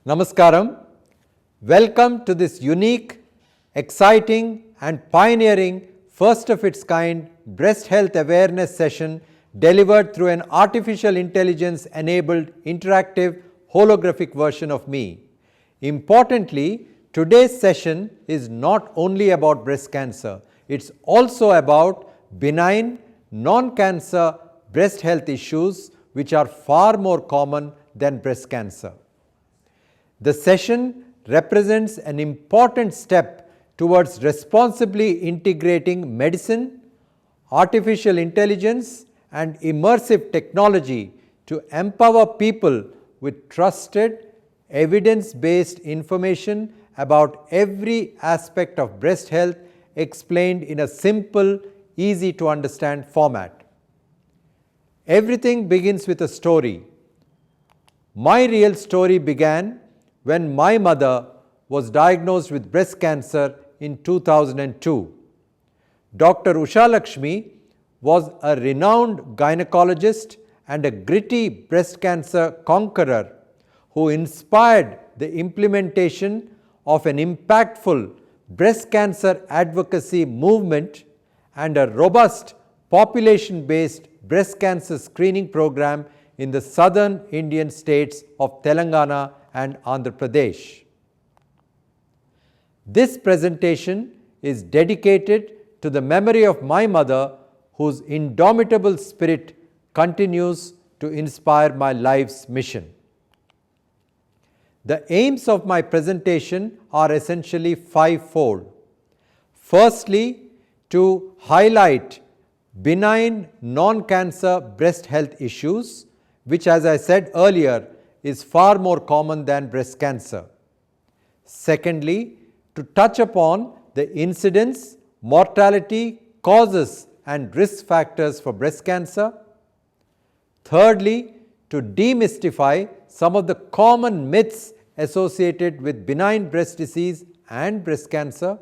Namaskaram. Welcome to this unique, exciting and pioneering first of its kind breast health awareness session delivered through an artificial intelligence enabled interactive holographic version of me. Importantly, today's session is not only about breast cancer, it's also about benign, non-cancer breast health issues which are far more common than breast cancer. The session represents an important step towards responsibly integrating medicine, artificial intelligence, and immersive technology to empower people with trusted, evidence-based information about every aspect of breast health explained in a simple, easy to understand format. Everything begins with a story. My real story began when my mother was diagnosed with breast cancer in 2002. Dr. Ushalakshmi was a renowned gynecologist and a gritty breast cancer conqueror who inspired the implementation of an impactful breast cancer advocacy movement and a robust population-based breast cancer screening program in the southern Indian states of Telangana and Andhra Pradesh. This presentation is dedicated to the memory of my mother, whose indomitable spirit continues to inspire my life's mission. The aims of my presentation are essentially fivefold. Firstly, to highlight benign non-cancer breast health issues, which, as I said earlier, is far more common than breast cancer. Secondly, to touch upon the incidence, mortality, causes and risk factors for breast cancer. Thirdly, to demystify some of the common myths associated with benign breast disease and breast cancer.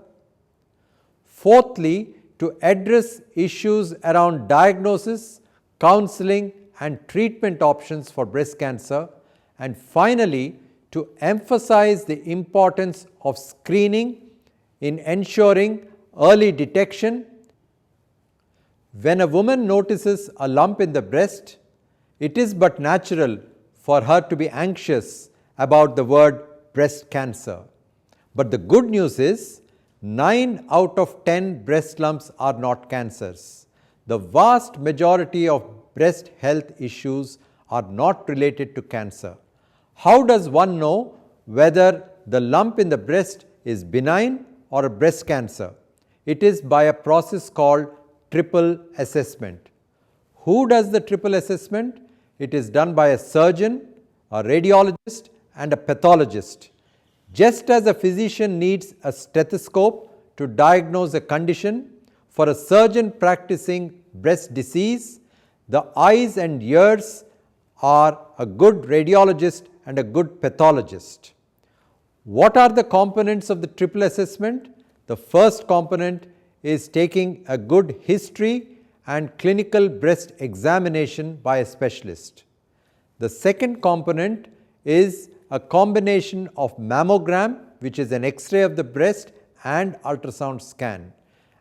Fourthly, to address issues around diagnosis, counseling and treatment options for breast cancer. And finally, to emphasize the importance of screening in ensuring early detection. When a woman notices a lump in the breast, it is but natural for her to be anxious about the word breast cancer. But the good news is, 9 out of 10 breast lumps are not cancers. The vast majority of breast health issues are not related to cancer. How does one know whether the lump in the breast is benign or a breast cancer? It is by a process called triple assessment. Who does the triple assessment? It is done by a surgeon, a radiologist, and a pathologist. Just as a physician needs a stethoscope to diagnose a condition, for a surgeon practicing breast disease, the eyes and ears are a good radiologist and a good pathologist. What are the components of the triple assessment? The first component is taking a good history and clinical breast examination by a specialist. The second component is a combination of mammogram, which is an X-ray of the breast, and ultrasound scan.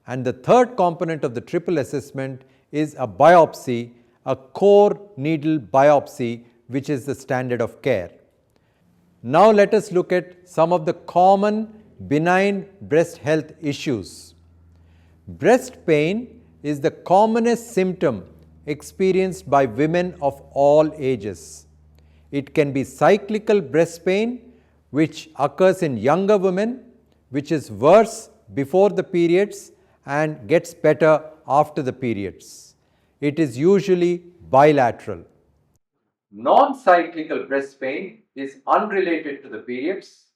And the third component of the triple assessment is a biopsy, a core needle biopsy, which is the standard of care. Now let us look at some of the common benign breast health issues. Breast pain is the commonest symptom experienced by women of all ages. It can be cyclical breast pain, which occurs in younger women, which is worse before the periods and gets better after the periods. It is usually bilateral. Non-cyclical breast pain is unrelated to the periods.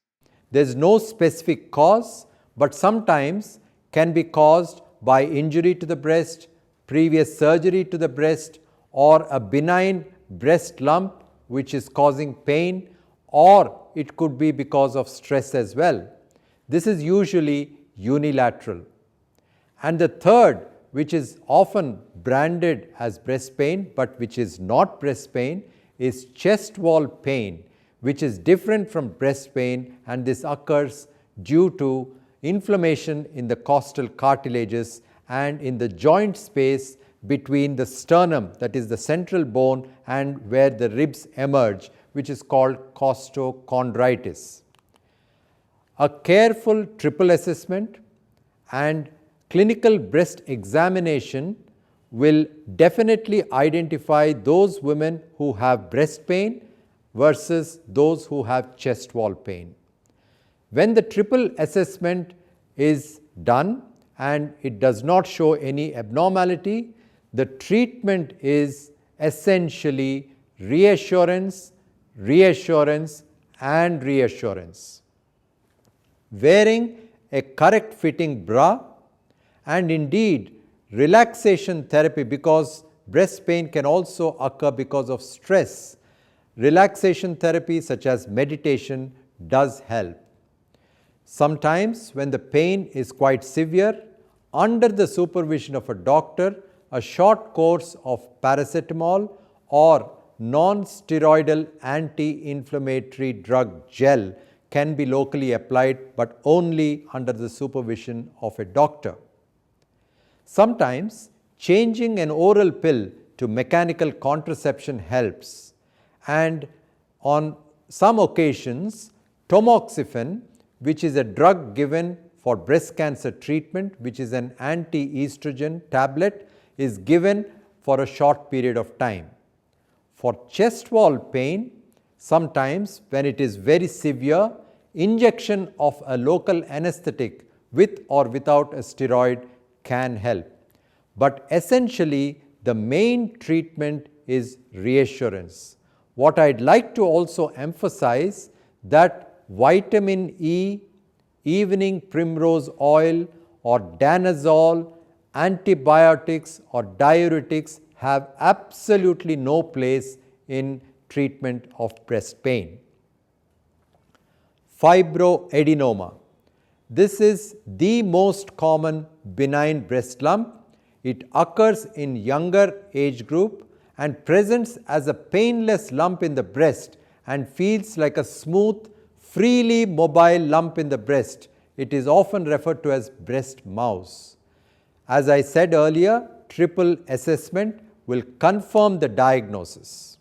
There is no specific cause, but sometimes can be caused by injury to the breast, previous surgery to the breast, or a benign breast lump which is causing pain, or it could be because of stress as well. This is usually unilateral. And the third, which is often branded as breast pain but which is not breast pain, is chest wall pain, which is different from breast pain, and this occurs due to inflammation in the costal cartilages and in the joint space between the sternum, that is the central bone, and where the ribs emerge, which is called costochondritis. A careful triple assessment and clinical breast examination will definitely identify those women who have breast pain versus those who have chest wall pain. When the triple assessment is done and it does not show any abnormality, the treatment is essentially reassurance, reassurance, and reassurance. Wearing a correct fitting bra, and indeed relaxation therapy, because breast pain can also occur because of stress. Relaxation therapy such as meditation does help. Sometimes when the pain is quite severe, under the supervision of a doctor, a short course of paracetamol or non-steroidal anti-inflammatory drug gel can be locally applied, but only under the supervision of a doctor. Sometimes changing an oral pill to mechanical contraception helps, and on some occasions tamoxifen, which is a drug given for breast cancer treatment, which is an anti-estrogen tablet, is given for a short period of time. For chest wall pain, sometimes when it is very severe, injection of a local anesthetic with or without a steroid can help. But essentially, the main treatment is reassurance. What I'd like to also emphasize that vitamin E, evening primrose oil, or danazol, antibiotics or diuretics have absolutely no place in treatment of breast pain. Fibroadenoma. This is the most common benign breast lump. It occurs in younger age group and presents as a painless lump in the breast and feels like a smooth, freely mobile lump in the breast. It is often referred to as breast mouse. As I said earlier, triple assessment will confirm the diagnosis.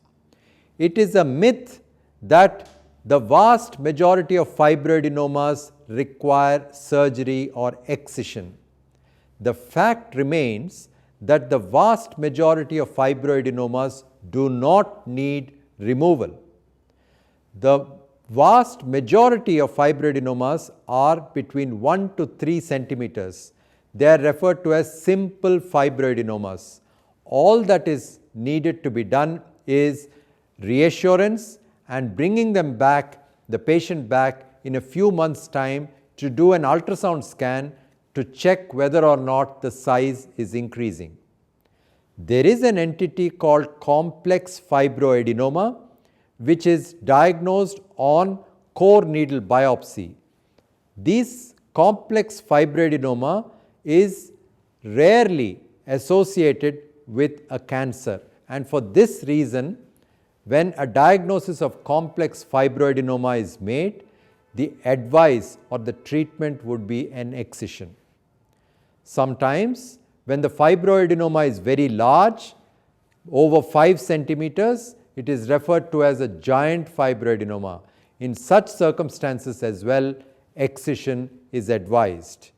It is a myth that the vast majority of fibroadenomas require surgery or excision. The fact remains that the vast majority of fibroadenomas do not need removal. The vast majority of fibroadenomas are between 1 to 3 centimeters. They are referred to as simple fibroadenomas. All that is needed to be done is reassurance and bringing them back, the patient back in a few months' time to do an ultrasound scan to check whether or not the size is increasing. There is an entity called complex fibroadenoma, which is diagnosed on core needle biopsy. This complex fibroadenoma is rarely associated with a cancer, and for this reason, when a diagnosis of complex fibroadenoma is made, the advice or the treatment would be an excision. Sometimes when the fibroadenoma is very large, over 5 centimeters, it is referred to as a giant fibroadenoma. In such circumstances as well, excision is advised.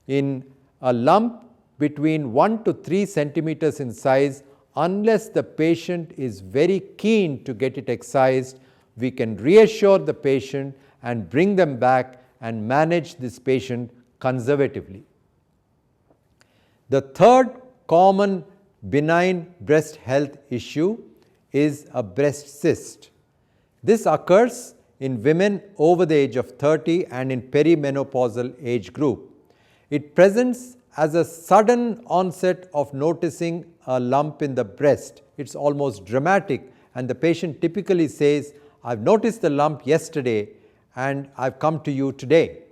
In a lump between 1 to 3 centimeters in size, unless the patient is very keen to get it excised, we can reassure the patient and bring them back and manage this patient conservatively. The third common benign breast health issue is a breast cyst. This occurs in women over the age of 30 and in perimenopausal age group. It presents as a sudden onset of noticing a lump in the breast. It's almost dramatic, and the patient typically says, "I've noticed the lump yesterday and I've come to you today."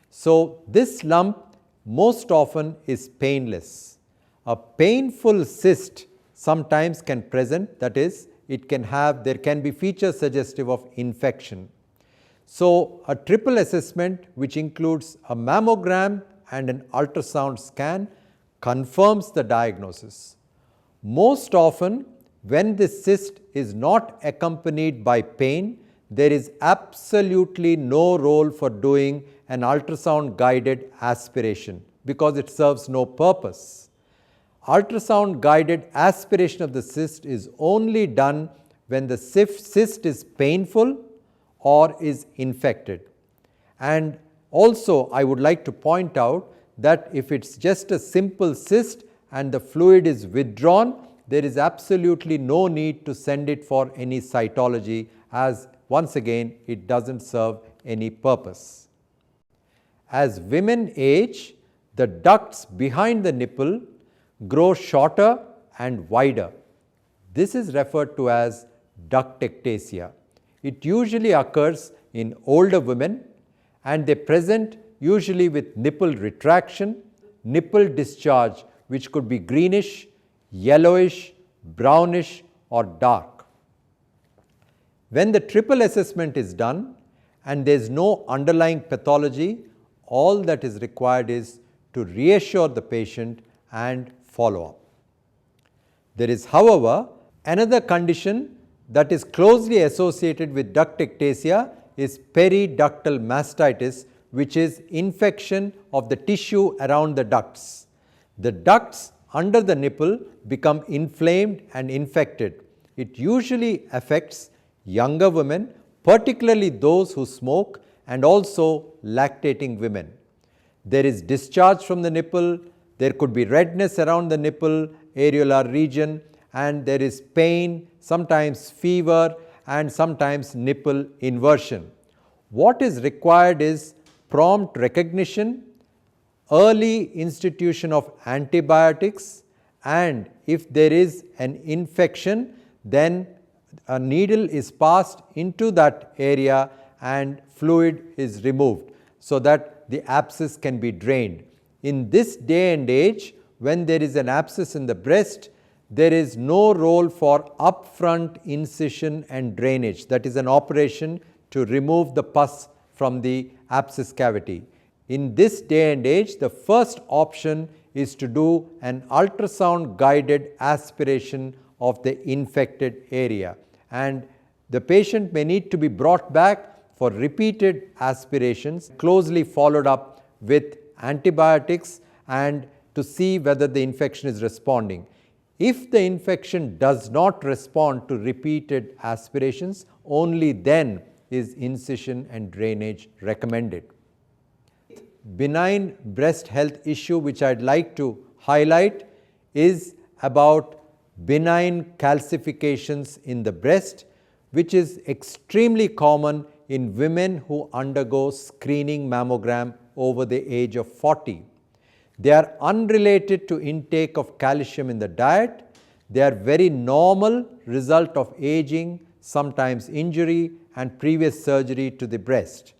So this lump most often is painless. A painful cyst sometimes can present, that is, there can be features suggestive of infection. So a triple assessment, which includes a mammogram and an ultrasound scan, confirms the diagnosis. Most often, when this cyst is not accompanied by pain, there is absolutely no role for doing an ultrasound guided aspiration because it serves no purpose. Ultrasound guided aspiration of the cyst is only done when the cyst is painful or is infected. And also I would like to point out that if it's just a simple cyst and the fluid is withdrawn, there is absolutely no need to send it for any cytology, as once again it doesn't serve any purpose. As women age, the ducts behind the nipple grow shorter and wider. This is referred to as ductectasia. It usually occurs in older women and they present usually with nipple retraction, nipple discharge, which could be greenish, yellowish, brownish or dark. When the triple assessment is done and there is no underlying pathology, all that is required is to reassure the patient and follow up. There is, however, another condition that is closely associated with ductectasia is periductal mastitis, which is infection of the tissue around the ducts. The ducts under the nipple become inflamed and infected. It usually affects younger women, particularly those who smoke, and also lactating women. There is discharge from the nipple, there could be redness around the nipple areolar region, and there is pain, sometimes fever, and sometimes nipple inversion. What is required is prompt recognition, early institution of antibiotics, and if there is an infection, then a needle is passed into that area and fluid is removed so that the abscess can be drained. In this day and age, when there is an abscess in the breast, there is no role for upfront incision and drainage. That is an operation to remove the pus from the abscess cavity. In this day and age, the first option is to do an ultrasound guided aspiration of the infected area, and the patient may need to be brought back for repeated aspirations, closely followed up with antibiotics and to see whether the infection is responding. If the infection does not respond to repeated aspirations, only then is incision and drainage recommended. Benign breast health issue which I'd like to highlight is about benign calcifications in the breast, which is extremely common in women who undergo screening mammogram over the age of 40. They are unrelated to intake of calcium in the diet. They are very normal result of aging, sometimes injury and previous surgery to the breast.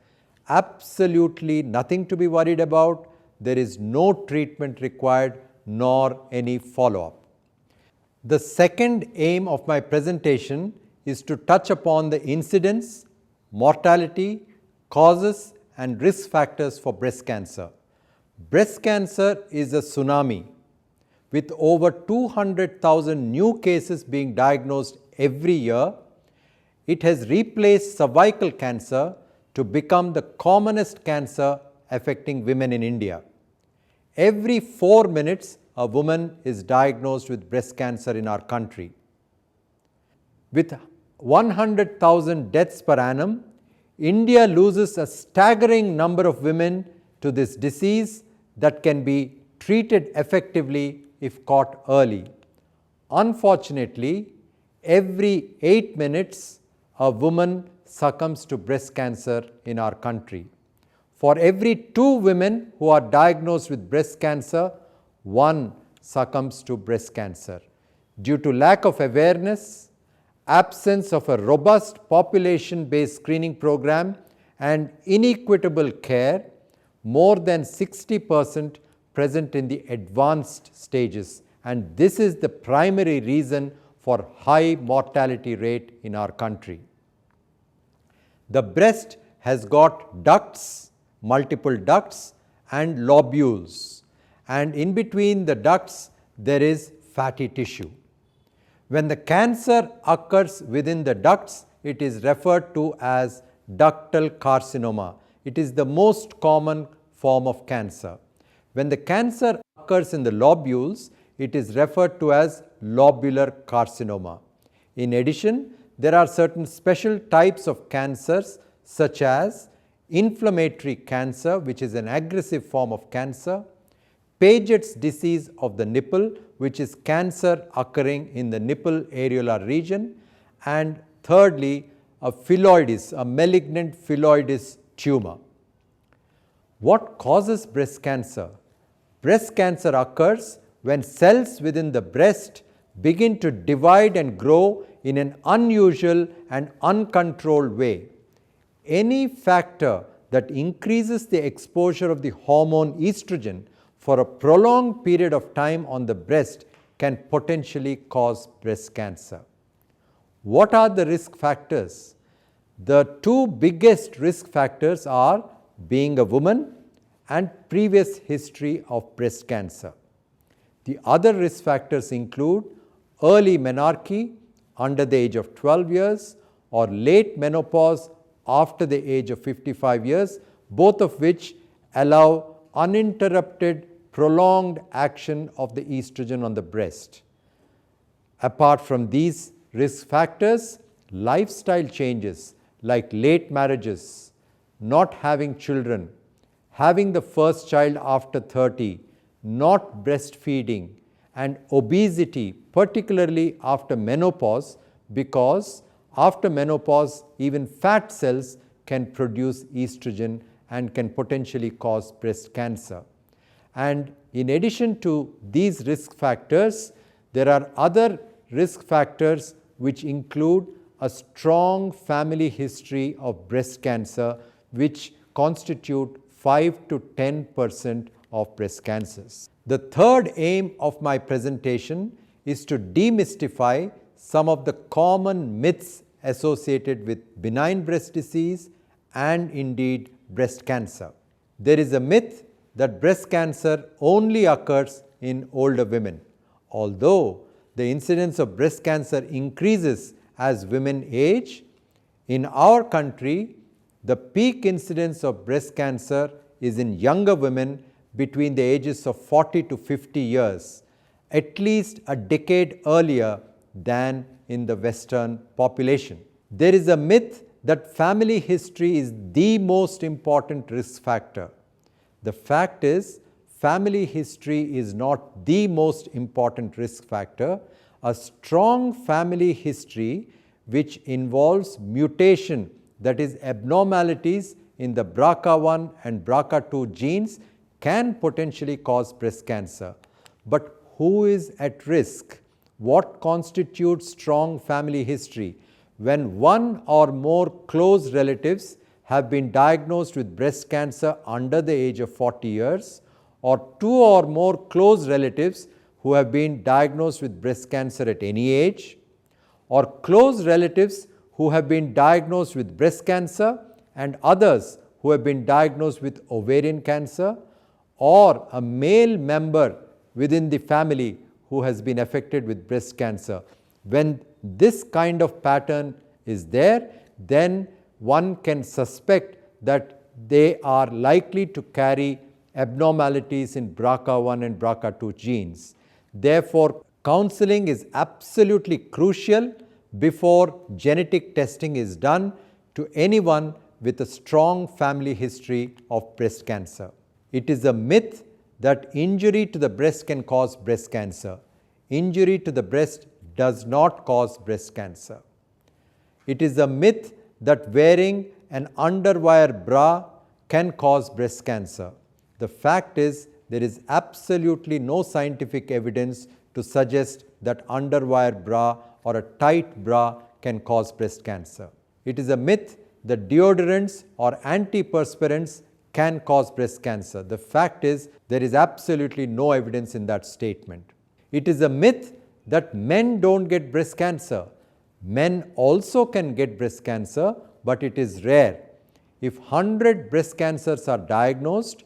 Absolutely nothing to be worried about. There is no treatment required nor any follow-up. The second aim of my presentation is to touch upon the incidence, mortality, causes and risk factors for breast cancer. Breast cancer is a tsunami with over 200,000 new cases being diagnosed every year. It has replaced cervical cancer to become the commonest cancer affecting women in India. Every 4 minutes, a woman is diagnosed with breast cancer in our country. With 100,000 deaths per annum, India loses a staggering number of women to this disease that can be treated effectively if caught early. Unfortunately, every 8 minutes, a woman succumbs to breast cancer in our country. For every 2 women who are diagnosed with breast cancer, 1 succumbs to breast cancer. Due to lack of awareness, absence of a robust population-based screening program and inequitable care, more than 60% present in the advanced stages, and this is the primary reason for high mortality rate in our country. The breast has got ducts, multiple ducts and lobules, and in between the ducts there is fatty tissue. When the cancer occurs within the ducts, it is referred to as ductal carcinoma. It is the most common form of cancer. When the cancer occurs in the lobules, it is referred to as lobular carcinoma. In addition, there are certain special types of cancers such as inflammatory cancer, which is an aggressive form of cancer, Paget's disease of the nipple, which is cancer occurring in the nipple areolar region, and thirdly, a phylloides, a malignant phylloides tumor. What causes breast cancer? Breast cancer occurs when cells within the breast begin to divide and grow in an unusual and uncontrolled way. Any factor that increases the exposure of the hormone estrogen for a prolonged period of time on the breast can potentially cause breast cancer. What are the risk factors? The two biggest risk factors are being a woman and previous history of breast cancer. The other risk factors include early menarche under the age of 12 years or late menopause after the age of 55 years, both of which allow uninterrupted prolonged action of the estrogen on the breast. Apart from these risk factors, lifestyle changes like late marriages, not having children, having the first child after 30, not breastfeeding, and obesity, particularly after menopause, because after menopause even fat cells can produce estrogen and can potentially cause breast cancer. And in addition to these risk factors, there are other risk factors which include a strong family history of breast cancer, which constitute 5 to 10% of breast cancers. The third aim of my presentation is to demystify some of the common myths associated with benign breast disease and indeed breast cancer. There is a myth that breast cancer only occurs in older women. Although the incidence of breast cancer increases as women age, in our country, the peak incidence of breast cancer is in younger women between the ages of 40 to 50 years, at least a decade earlier than in the Western population. There is a myth that family history is the most important risk factor. The fact is, family history is not the most important risk factor. A strong family history which involves mutation, that is abnormalities in the BRCA1 and BRCA2 genes, can potentially cause breast cancer. But who is at risk? What constitutes strong family history? When one or more close relatives have been diagnosed with breast cancer under the age of 40 years, or two or more close relatives who have been diagnosed with breast cancer at any age, or close relatives who have been diagnosed with breast cancer and others who have been diagnosed with ovarian cancer, or a male member within the family who has been affected with breast cancer. When this kind of pattern is there, then one can suspect that they are likely to carry abnormalities in BRCA1 and BRCA2 genes. Therefore, counseling is absolutely crucial before genetic testing is done to anyone with a strong family history of breast cancer. It is a myth that injury to the breast can cause breast cancer. Injury to the breast does not cause breast cancer. It is a myth that wearing an underwire bra can cause breast cancer. The fact is, there is absolutely no scientific evidence to suggest that underwire bra or a tight bra can cause breast cancer. It is a myth that deodorants or antiperspirants can cause breast cancer. The fact is, there is absolutely no evidence in that statement. It is a myth that men don't get breast cancer. Men also can get breast cancer, but it is rare. If 100 breast cancers are diagnosed,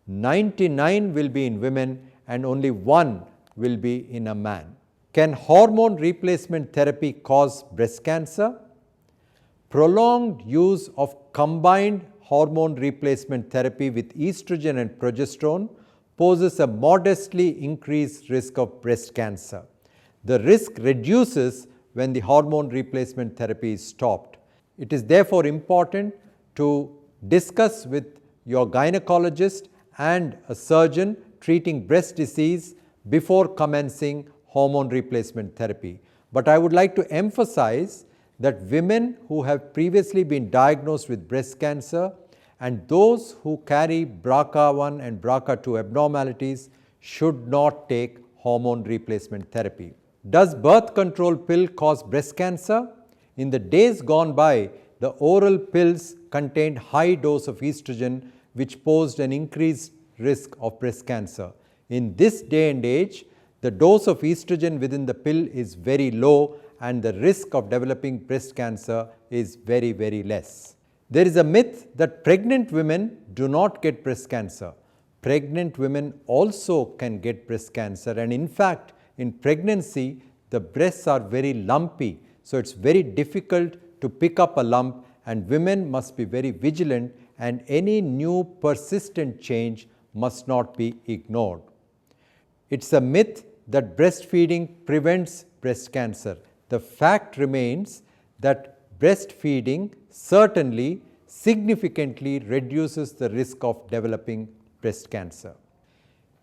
99 will be in women and only 1 will be in a man. Can hormone replacement therapy cause breast cancer? Prolonged use of combined hormone replacement therapy with estrogen and progesterone poses a modestly increased risk of breast cancer. The risk reduces when the hormone replacement therapy is stopped. It is therefore important to discuss with your gynecologist and a surgeon treating breast disease before commencing hormone replacement therapy. But I would like to emphasize that women who have previously been diagnosed with breast cancer and those who carry BRCA1 and BRCA2 abnormalities should not take hormone replacement therapy. Does birth control pill cause breast cancer? In the days gone by, the oral pills contained high dose of estrogen, which posed an increased risk of breast cancer. In this day and age, the dose of estrogen within the pill is very low and the risk of developing breast cancer is very, very less. There is a myth that pregnant women do not get breast cancer. Pregnant women also can get breast cancer, and in fact, in pregnancy, the breasts are very lumpy, so it's very difficult to pick up a lump, and women must be very vigilant, and any new persistent change must not be ignored. It's a myth that breastfeeding prevents breast cancer. The fact remains that breastfeeding certainly significantly reduces the risk of developing breast cancer.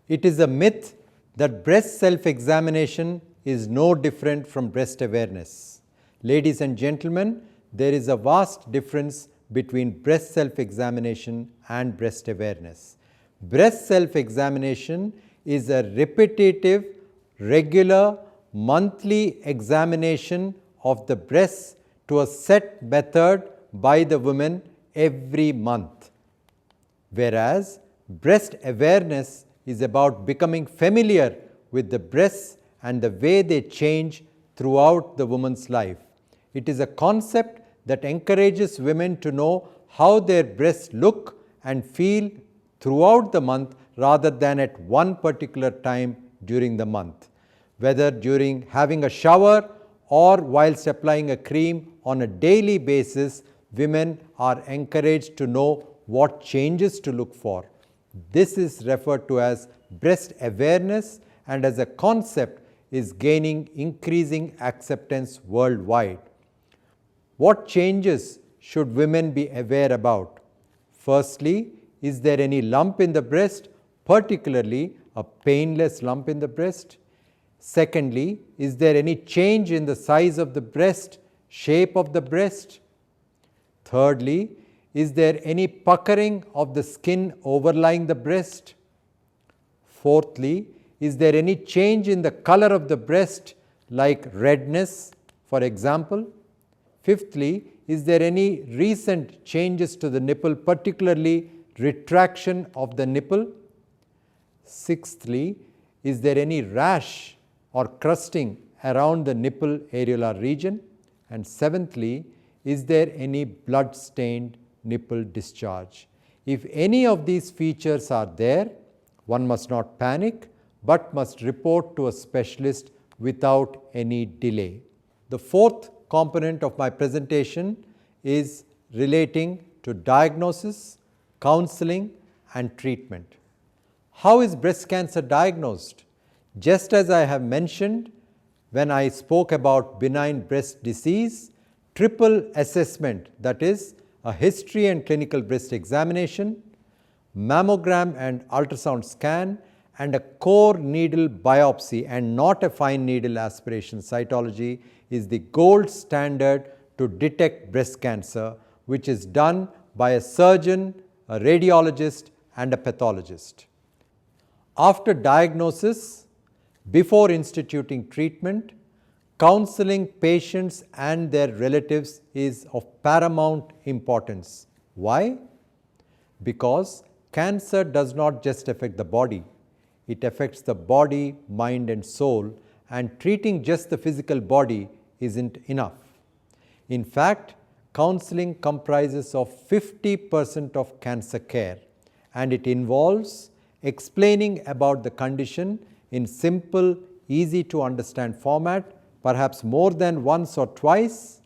It is a myth that breast self-examination is no different from breast awareness. Ladies and gentlemen, there is a vast difference between breast self-examination and breast awareness. Breast self-examination is a repetitive, regular, monthly examination of the breasts to a set method by the woman every month, whereas breast awareness is about becoming familiar with the breasts and the way they change throughout the woman's life. It is a concept that encourages women to know how their breasts look and feel throughout the month rather than at one particular time during the month. Whether during having a shower or whilst applying a cream on a daily basis, women are encouraged to know what changes to look for. This is referred to as breast awareness, and as a concept is gaining increasing acceptance worldwide. What changes should women be aware about? Firstly, is there any lump in the breast, particularly a painless lump in the breast? Secondly, is there any change in the size of the breast, shape of the breast? Thirdly, is there any puckering of the skin overlying the breast? Fourthly, is there any change in the color of the breast, like redness, for example? Fifthly, is there any recent changes to the nipple, particularly retraction of the nipple? Sixthly, is there any rash or crusting around the nipple areolar region? And seventhly, is there any blood-stained nipple discharge? If any of these features are there, one must not panic, but must report to a specialist without any delay. The fourth component of my presentation is relating to diagnosis, counseling, and treatment. How is breast cancer diagnosed? Just as I have mentioned when I spoke about benign breast disease, triple assessment, that is, a history and clinical breast examination, mammogram and ultrasound scan, and a core needle biopsy and not a fine needle aspiration cytology is the gold standard to detect breast cancer, which is done by a surgeon, a radiologist, and a pathologist. After diagnosis, before instituting treatment, counseling patients and their relatives is of paramount importance. Why? Because cancer does not just affect the body, it affects the body, mind, and soul, and treating just the physical body isn't enough. In fact, counseling comprises of 50% of cancer care, and it involves explaining about the condition in simple, easy to understand format, perhaps more than once or twice,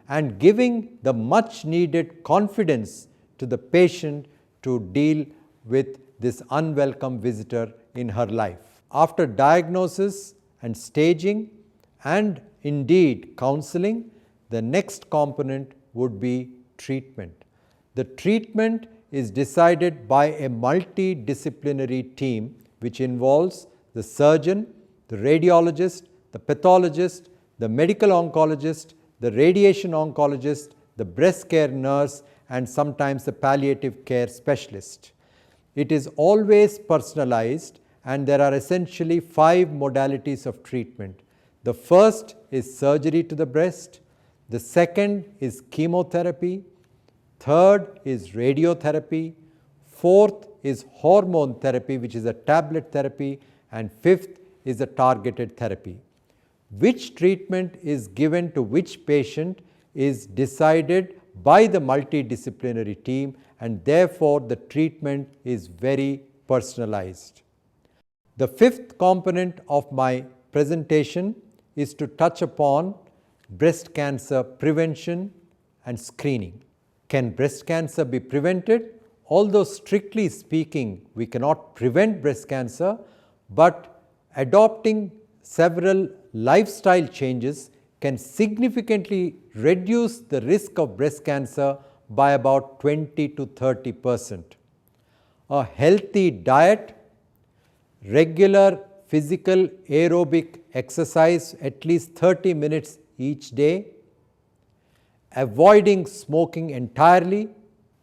and giving the much needed confidence to the patient to deal with this unwelcome visitor in her life. After diagnosis and staging and indeed counseling, the next component would be treatment. The treatment is decided by a multidisciplinary team which involves the surgeon, the radiologist, the pathologist, the medical oncologist, the radiation oncologist, the breast care nurse, and sometimes the palliative care specialist. It is always personalized, and there are essentially 5 modalities of treatment. The first is surgery to the breast, the second is chemotherapy, third is radiotherapy, fourth is hormone therapy, which is a tablet therapy, and fifth is a targeted therapy. Which treatment is given to which patient is decided by the multidisciplinary team, and therefore the treatment is very personalized. The fifth component of my presentation is to touch upon breast cancer prevention and screening. Can breast cancer be prevented? Although strictly speaking, we cannot prevent breast cancer, but adopting several lifestyle changes can significantly reduce the risk of breast cancer by about 20 to 30%. A healthy diet, regular physical aerobic exercise at least 30 minutes each day, avoiding smoking entirely,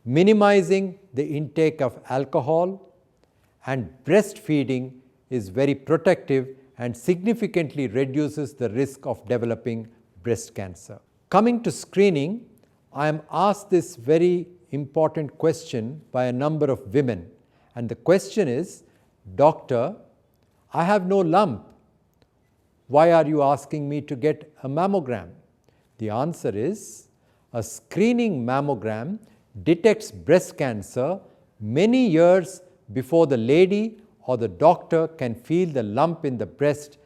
minimizing the intake of alcohol, and breastfeeding is very protective and significantly reduces the risk of developing breast cancer. Coming to screening, I am asked this very important question by a number of women, and the question is, "Doctor, I have no lump. Why are you asking me to get a mammogram?" The answer is, a screening mammogram detects breast cancer many years before the lady or the doctor can feel the lump in the breast,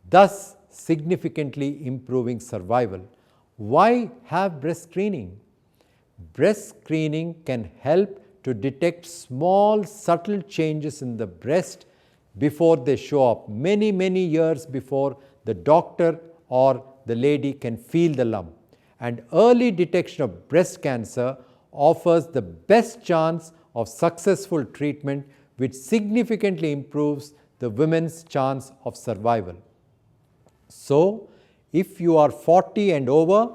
thus significantly improving survival. Why have breast screening? Breast screening can help to detect small subtle changes in the breast before they show up, many years before the doctor or the lady can feel the lump. And early detection of breast cancer offers the best chance of successful treatment, which significantly improves the women's chance of survival. So, if you are 40 and over,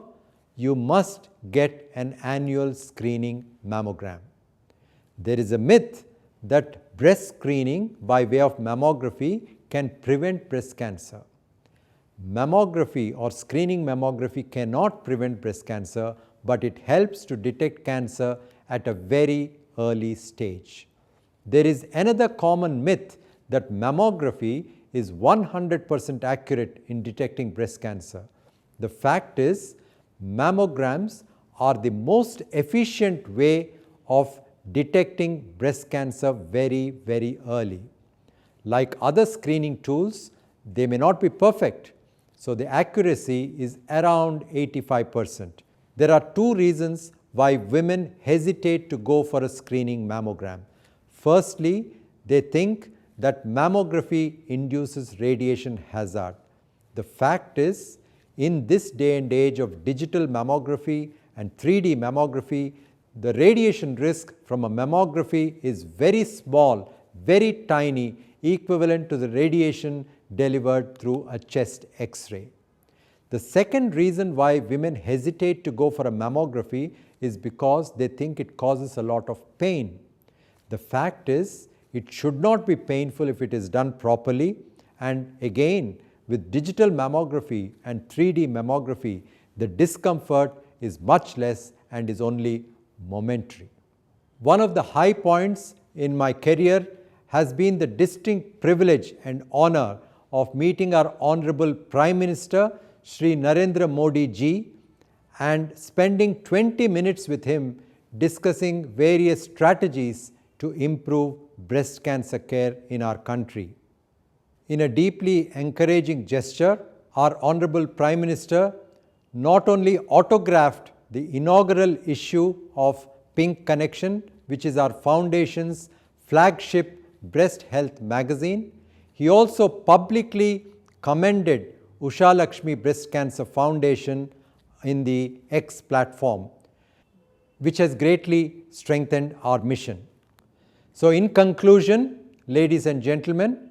you must get an annual screening mammogram. There is a myth that breast screening by way of mammography can prevent breast cancer. Mammography or screening mammography cannot prevent breast cancer, but it helps to detect cancer at a very early stage. There is another common myth that mammography is 100% accurate in detecting breast cancer. The fact is, mammograms are the most efficient way of detecting breast cancer very early. Like other screening tools, they may not be perfect, so the accuracy is around 85%. There are 2 reasons why women hesitate to go for a screening mammogram. Firstly, they think that mammography induces radiation hazard. The fact is, in this day and age of digital mammography and 3D mammography, the radiation risk from a mammography is very small, very tiny, equivalent to the radiation delivered through a chest X-ray. The second reason why women hesitate to go for a mammography is because they think it causes a lot of pain. The fact is, it should not be painful if it is done properly, and again, with digital mammography and 3D mammography, the discomfort is much less and is only momentary. One of the high points in my career has been the distinct privilege and honor of meeting our Honorable Prime Minister Shri Narendra Modi ji and spending 20 minutes with him discussing various strategies to improve breast cancer care in our country. In a deeply encouraging gesture, our Honorable Prime Minister not only autographed the inaugural issue of Pink Connection, which is our foundation's flagship breast health magazine, he also publicly commended Ushalakshmi Breast Cancer Foundation in the X platform, which has greatly strengthened our mission. So in conclusion, ladies and gentlemen,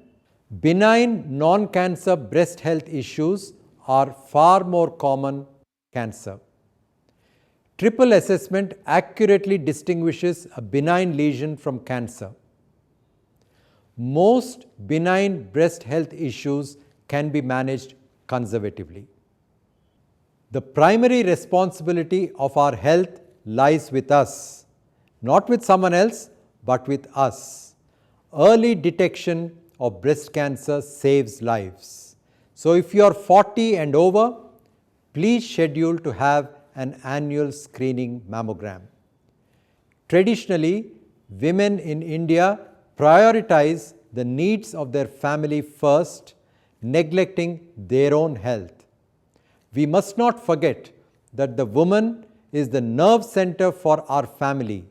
benign non-cancer breast health issues are far more common than cancer. Triple assessment accurately distinguishes a benign lesion from cancer. Most benign breast health issues can be managed conservatively. The primary responsibility of our health lies with us, not with someone else, but with us. Early detection of breast cancer saves lives. So if you are 40 and over, please schedule to have an annual screening mammogram. Traditionally, women in India prioritize the needs of their family first, neglecting their own health. We must not forget that the woman is the nerve center for our family.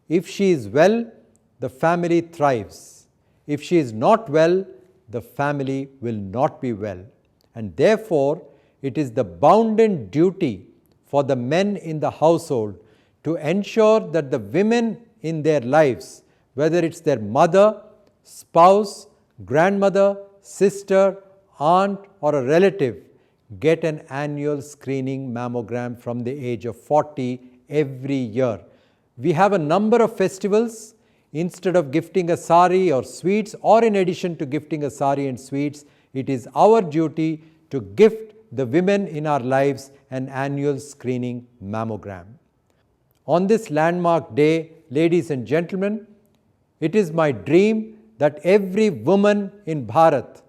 If she is well, the family thrives. If she is not well, the family will not be well. And therefore, it is the bounden duty for the men in the household to ensure that the women in their lives, whether it's their mother, spouse, grandmother, sister, aunt, or a relative, get an annual screening mammogram from the age of 40 every year. We have a number of festivals. Instead of gifting a sari or sweets, or in addition to gifting a sari and sweets, it is our duty to gift the women in our lives an annual screening mammogram. On this landmark day, ladies and gentlemen, it is my dream that every woman in Bharat,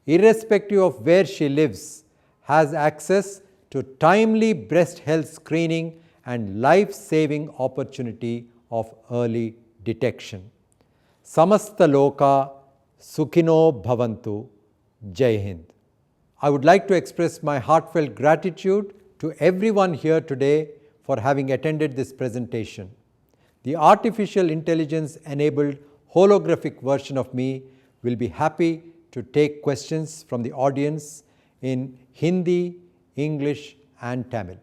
irrespective of where she lives, has access to timely breast health screening and life-saving opportunity of early detection. Samasta Loka Sukhino Bhavantu. Jai Hind. I would like to express my heartfelt gratitude to everyone here today for having attended this presentation. The artificial intelligence enabled holographic version of me will be happy to take questions from the audience in Hindi, English and Tamil.